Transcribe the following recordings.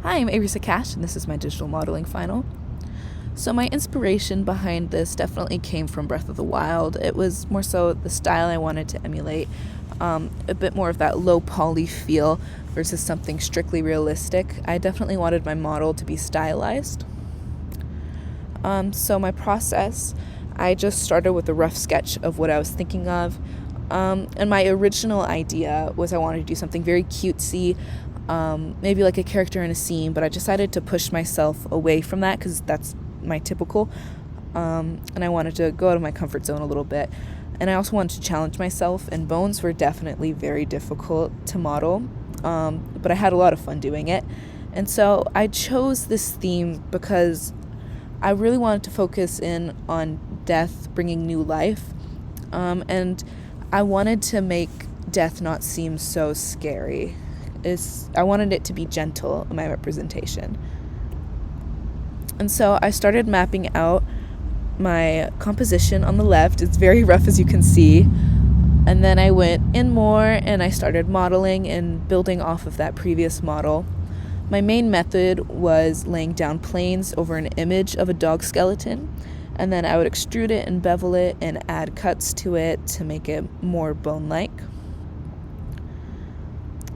Hi, I'm Arisa Cash, and this is my digital modeling final. So my inspiration behind this definitely came from Breath of the Wild. It was more so the style I wanted to emulate, a bit more of that low poly feel versus something strictly realistic. I definitely wanted my model to be stylized. So my process, I just started with a rough sketch of what I was thinking of. And my original idea was I wanted to do something very cutesy, maybe like a character in a scene, but I decided to push myself away from that because that's my typical. And I wanted to go out of my comfort zone a little bit. And I also wanted to challenge myself, and bones were definitely very difficult to model, but I had a lot of fun doing it. And so I chose this theme because I really wanted to focus in on death bringing new life, and I wanted to make death not seem so scary. I wanted it to be gentle in my representation. And so I started mapping out my composition on the left. It's very rough, as you can see. And then I went in more and I started modeling and building off of that previous model. My main method was laying down planes over an image of a dog skeleton, and then I would extrude it and bevel it and add cuts to it to make it more bone-like.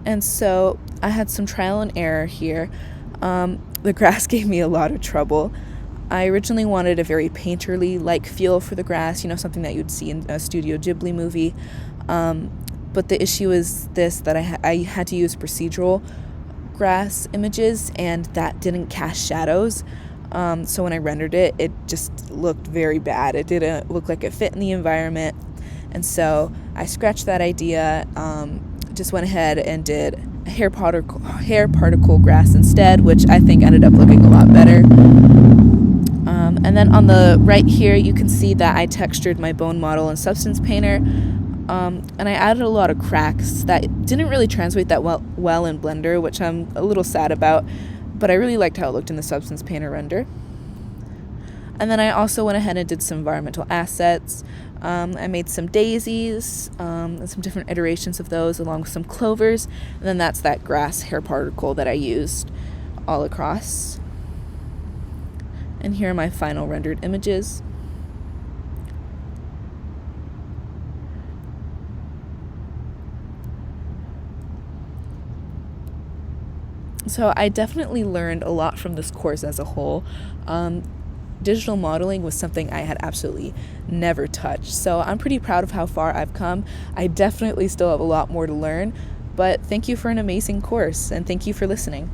And so I had some trial and error here. The grass gave me a lot of trouble. I originally wanted a very painterly-like feel for the grass, something that you'd see in a Studio Ghibli movie. But the issue is that I had to use procedural grass images, and that didn't cast shadows. So when I rendered it, it just looked very bad. It didn't look like it fit in the environment. And so I scratched that idea, just went ahead and did a hair particle grass instead, which I think ended up looking a lot better. And then on the right here, you can see that I textured my bone model in Substance Painter. And I added a lot of cracks that didn't really translate that well in Blender, which I'm a little sad about, but I really liked how it looked in the Substance Painter render. And then I also went ahead and did some environmental assets. I made some daisies and some different iterations of those, along with some clovers, and then that's that grass hair particle that I used all across. And here are my final rendered images. So I definitely learned a lot from this course as a whole. Digital modeling was something I had absolutely never touched. So I'm pretty proud of how far I've come. I definitely still have a lot more to learn, but thank you for an amazing course, and thank you for listening.